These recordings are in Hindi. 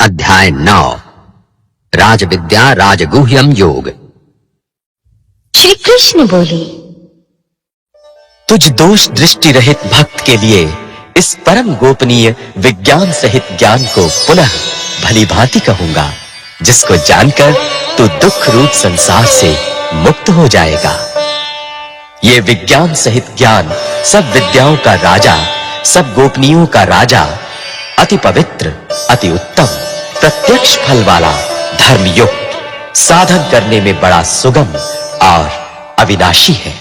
अध्याय 9 राजविद्या राजगुह्यम योग। श्री कृष्ण बोले, तुझ दोष दृष्टि रहित भक्त के लिए इस परम गोपनीय विज्ञान सहित ज्ञान को पुनः भली भांति कहूंगा, जिसको जानकर तू दुख रूप संसार से मुक्त हो जाएगा। ये विज्ञान सहित ज्ञान सब विद्याओं का राजा, सब गोपनीयों का राजा, अति पवित्र, अति उत्तम, प्रत्यक्ष फल वाला, धर्मयुक्त, साधन करने में बड़ा सुगम और अविनाशी है।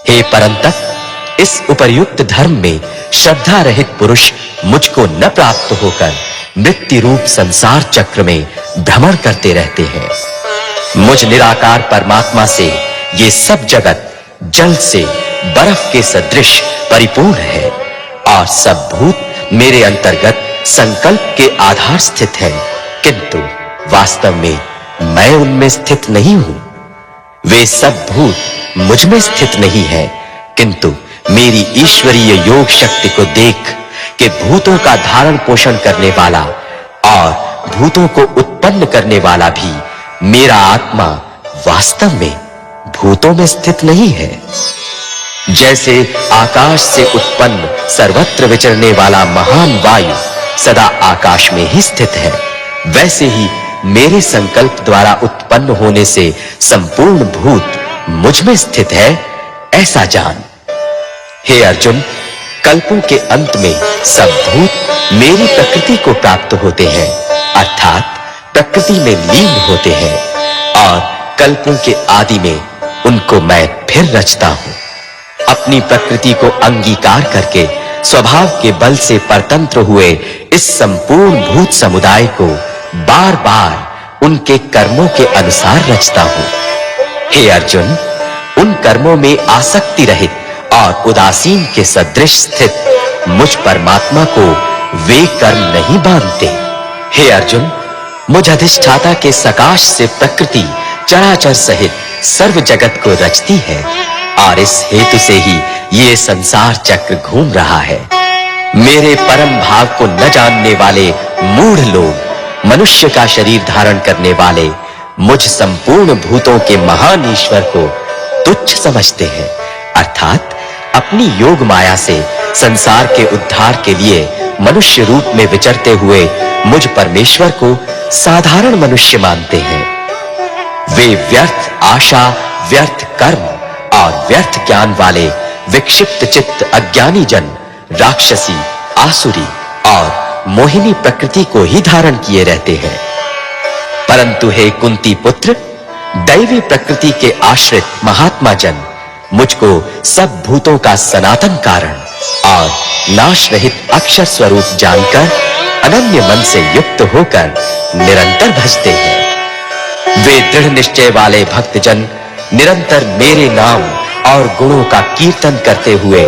हे परंतप, इस उपर्युक्त धर्म में श्रद्धा रहित पुरुष मुझको न प्राप्त होकर मृत्यु रूप संसार चक्र में भ्रमण करते रहते हैं। मुझ निराकार परमात्मा से ये सब जगत जल से बर्फ के सदृश परिपूर्ण है और सब भूत मेरे अंतर्गत संकल्प के आधार स्थित है, किंतु वास्तव में मैं उनमें स्थित नहीं हूं। वे सब भूत मुझ में स्थित नहीं है, किंतु मेरी ईश्वरीय योग शक्ति को देख कि भूतों का धारण पोषण करने वाला और भूतों को उत्पन्न करने वाला भी मेरा आत्मा वास्तव में भूतों में स्थित नहीं है। जैसे आकाश से उत्पन्न सर्वत्र विचरने वाला महान वायु सदा आकाश में ही स्थित है, वैसे ही मेरे संकल्प द्वारा उत्पन्न होने से संपूर्ण भूत मुझ में स्थित है, ऐसा जान। हे अर्जुन, कल्पों के अंत में सब भूत मेरी प्रकृति को प्राप्त होते हैं, अर्थात प्रकृति में लीन होते हैं, और कल्पों के आदि में उनको मैं फिर रचता हूं। अपनी प्रकृति को अंगीकार करके स्वभाव के बल से परतंत्र हुए इस संपूर्ण भूत समुदाय को बार-बार उनके कर्मों के अनुसार रचता हूं। हे अर्जुन, उन कर्मों में आसक्ति रहित और उदासीन के सदृश स्थित मुझ परमात्मा को वे कर्म नहीं बांधते। हे अर्जुन, मुझ अधिष्ठाता के सकाश से प्रकृति चराचर सहित सर्व जगत को रचती है और इस हेतु से ही ये संसार चक्र घूम रहा है। मेरे परम भाव को न जानने वाले मूढ़ लोग मनुष्य का शरीर धारण करने वाले मुझ संपूर्ण भूतों के महान ईश्वर को तुच्छ समझते हैं, अर्थात अपनी योग माया से संसार के उद्धार के लिए मनुष्य रूप में विचरते हुए मुझ परमेश्वर को साधारण मनुष्य मानते हैं। वे व्यर्थ आशा, व्यर्थ कर्म और व्यर्थ ज्ञान वाले विक्षिप्त चित्त अज्ञानी जन राक्षसी, आसुरी और मोहिनी प्रकृति को ही धारण किए रहते हैं। परंतु हे कुंती पुत्र, दैवी प्रकृति के आश्रित महात्मा जन मुझको सब भूतों का सनातन कारण और नाश रहित अक्षर स्वरूप जानकर अनन्य मन से युक्त होकर निरंतर भजते हैं। वे दृढ़ निश्चय वाले भक्तजन निरंतर मेरे नाम और गुणों का कीर्तन करते हुए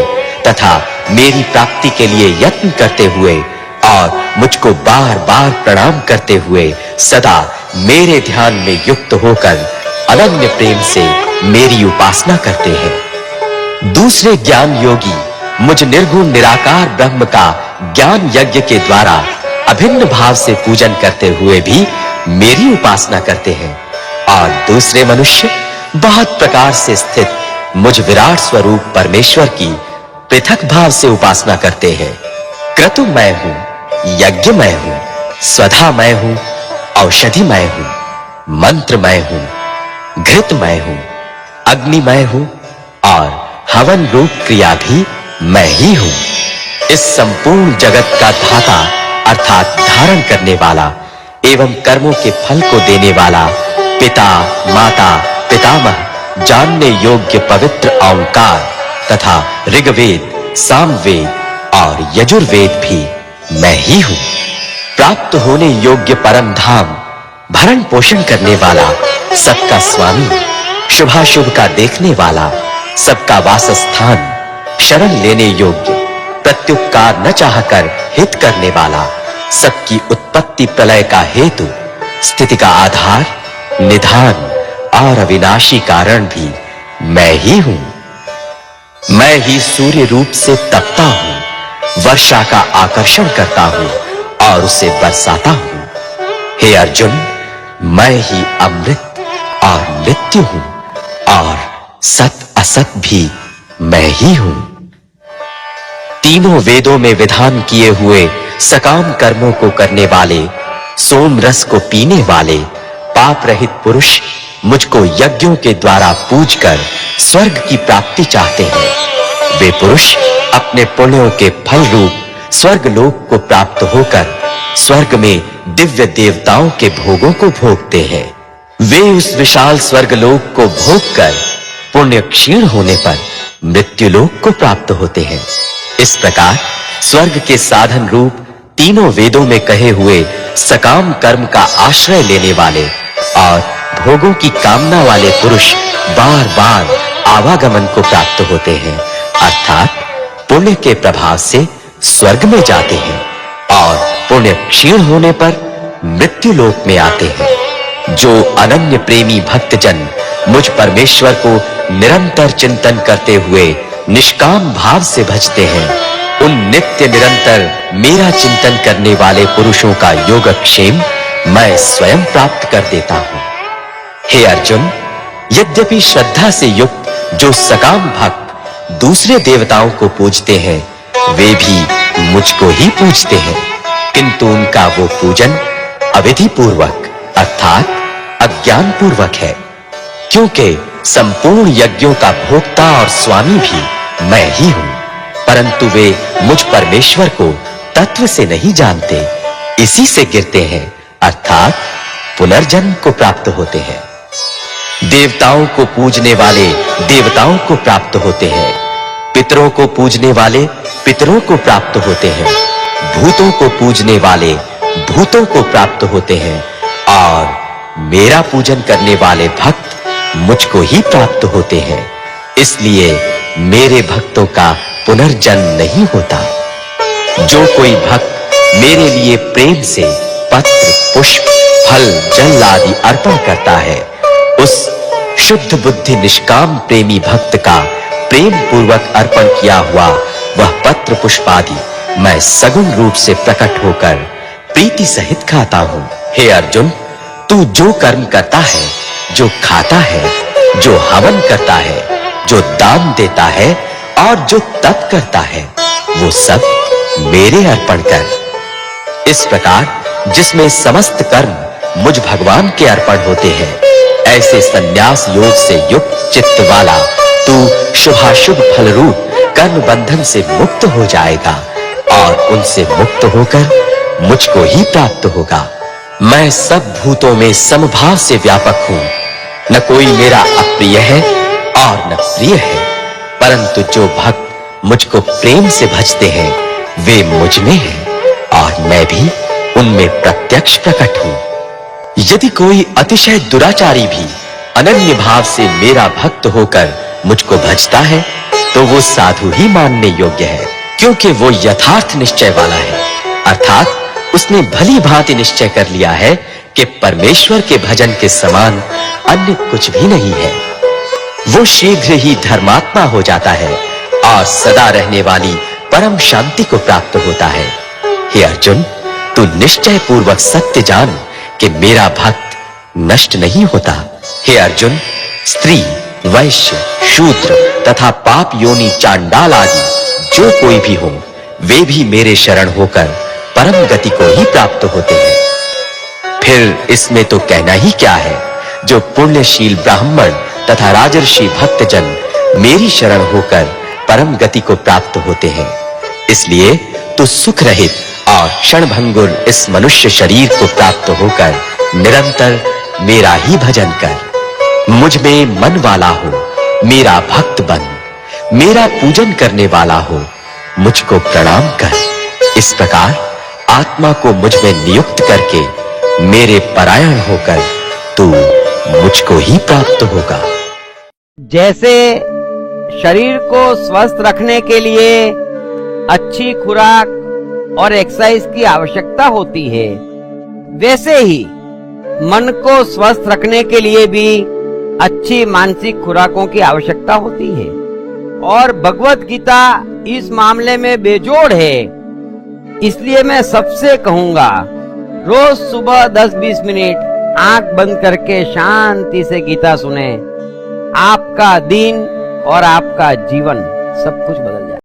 तथा मेरी प्राप्ति के लिए यत्न करते हुए और मुझको बार-बार प्रणाम करते हुए सदा मेरे ध्यान में युक्त होकर अनन्य प्रेम से मेरी उपासना करते हैं। दूसरे ज्ञान योगी मुझ निर्गुण निराकार ब्रह्म का ज्ञान यज्ञ के द्वारा अभिन्न भाव से पूजन करते हुए भी मेरी उपासना करते हैं, और दूसरे मनुष्य बहुत प्रकार से स्थित मुझ विराट स्वरूप परमेश्वर की पृथक भाव से उपासना करते हैं। क्रतु मैं हूं, यज्ञ मैं हूं, स्वधा मैं हूं, औषधि मैं हूं, मंत्र मैं हूं, घृत मैं हूं, अग्नि मैं हूं और हवन रूप क्रिया भी मैं ही हूं। इस संपूर्ण जगत का धाता अर्थात धारण करने वाला एवं कर्मों के फल को देने वाला पिता, माता, पितामह, जानने योग्य पवित्र ओंकार तथा ऋग्वेद, सामवेद और यजुर्वेद भी मैं ही हूं। प्राप्त होने योग्य परम धाम, भरण पोषण करने वाला, सबका स्वामी, शुभाशुभ का देखने वाला, सबका वासस्थान, शरण लेने योग्य, प्रत्युपकार न चाहकर हित करने वाला, सबकी उत्पत्ति प्रलय का हेतु, स्थिति का आधार, निधान और अविनाशी कारण भी मैं ही हूं। मैं ही सूर्य रूप से तपता हूं, वर्षा का आकर्षण करता हूं और उसे बरसाता हूं। हे अर्जुन, मैं ही अमृत और मृत्यु हूं और सत असत भी मैं ही हूं। तीनों वेदों में विधान किए हुए सकाम कर्मों को करने वाले, सोम रस को पीने वाले पाप रहित पुरुष मुझको यज्ञों के द्वारा पूजकर स्वर्ग की प्राप्ति चाहते हैं। वे पुरुष अपने पुण्यों के फल रूप स्वर्ग लोक को प्राप्त होकर स्वर्ग में दिव्य देवताओं के भोगों को भोगते हैं। वे उस विशाल स्वर्ग लोक को भोगकर पुण्य क्षीण होने पर मृत्यु लोक को प्राप्त होते हैं। इस प्रकार स्वर्ग के साधन रूप तीनों वेदों में कहे हुए सकाम कर्म का आश्रय लेने वाले और भोगों की कामना वाले पुरुष बार-बार आवागमन को प्राप्त होते हैं, अर्थात पुण्य के प्रभाव से स्वर्ग में जाते हैं और पुण्य क्षीण होने पर मृत्यु लोक में आते हैं। जो अनन्य प्रेमी भक्तजन मुझ परमेश्वर को निरंतर चिंतन करते हुए निष्काम भाव से भजते हैं, उन नित्य निरंतर मेरा चिंतन करने वाले पुरुषों का योगक्षेम मैं स्वयं प्राप्त कर देता हूं। हे अर्जुन, यद्यपि श्रद्धा से युक्त जो सकाम भक्त दूसरे देवताओं को पूजते हैं, वे भी मुझको ही पूजते हैं, किंतु उनका वो पूजन अविधि पूर्वक अर्थात अज्ञान पूर्वक है, क्योंकि संपूर्ण यज्ञों का भोक्ता और स्वामी भी मैं ही हूं, परंतु वे मुझ परमेश्वर को तत्व से नहीं जानते, इसी से गिरते हैं अर्थात पुनर्जन्म को प्राप्त होते हैं। देवताओं को पूजने वाले देवताओं को प्राप्त होते हैं, पितरों को पूजने वाले पितरों को प्राप्त होते हैं, भूतों को पूजने वाले भूतों को प्राप्त होते हैं और मेरा पूजन करने वाले भक्त मुझको ही प्राप्त होते हैं। इसलिए मेरे भक्तों का पुनर्जन्म नहीं होता। जो कोई भक्त मेरे लिए प्रेम से पत्र, पुष्प, फल, जल आदि अर्पण करता है, उस शुद्ध बुद्धि निष्काम प्रेमी भक्त का प्रेम पूर्वक अर्पण किया हुआ वह पत्र पुष्प आदि मैं सगुण रूप से प्रकट होकर प्रीति सहित खाता हूं। हे अर्जुन, तू जो कर्म करता है, जो खाता है, जो हवन करता है, जो दान देता है और जो तप करता है, वो सब मेरे अर्पण कर। इस प्रकार जिसमें समस्त कर्म मुझ भगवान के अर्पण होते हैं, ऐसे संन्यास योग से युक्त चित्त वाला तू शुभाशुभ फल रूप कर्म बंधन से मुक्त हो जाएगा और उनसे मुक्त होकर मुझको ही प्राप्त होगा। मैं सब भूतों में समभाव से व्यापक हूं, न कोई मेरा अप्रिय है और न प्रिय है, परंतु जो भक्त मुझको प्रेम से भजते हैं, वे मुझ में हैं और मैं भी उनमें प्रत्यक्ष प्रकट हूं। यदि कोई अतिशय दुराचारी भी अनन्य भाव से मेरा भक्त होकर मुझको भजता है, तो वो साधु ही मानने योग्य है, क्योंकि वो यथार्थ निश्चय वाला है, अर्थात उसने भली भांति निश्चय कर लिया है कि परमेश्वर के भजन के समान अन्य कुछ भी नहीं है। वो शीघ्र ही धर्मात्मा हो जाता है और सदा रहने वाली परम शांति को प्राप्त होता है। हे अर्जुन, तू निश्चय पूर्वक सत्य जान कि मेरा भक्त नष्ट नहीं होता। हे अर्जुन, स्त्री, वैश्य, शूद्र तथा पाप योनि चांडाल आदि जो कोई भी हो, वे भी मेरे शरण होकर परम गति को ही प्राप्त होते हैं। फिर इसमें तो कहना ही क्या है, जो पुण्यशील ब्राह्मण तथा राजर्षि भक्तजन मेरी शरण होकर परम गति को प्राप्त होते हैं। इसलिए तू सुख रहित और क्षणभंगुर इस मनुष्य शरीर को प्राप्त होकर निरंतर मेरा ही भजन कर। मुझ में मन वाला हो, मेरा भक्त बन, मेरा पूजन करने वाला हो, मुझको प्रणाम कर। इस प्रकार आत्मा को मुझ में नियुक्त करके मेरे परायण होकर तू मुझको ही प्राप्त होगा। जैसे शरीर को स्वस्थ रखने के लिए अच्छी खुराक और एक्सरसाइज की आवश्यकता होती है, वैसे ही मन को स्वस्थ रखने के लिए भी अच्छी मानसिक खुराकों की आवश्यकता होती है। और भगवत गीता इस मामले में बेजोड़ है। इसलिए मैं सबसे कहूंगा रोज सुबह 10-20 मिनट आंख बंद करके शांति से गीता सुने, आपका दिन और आपका जीवन सब कुछ बदल जाए।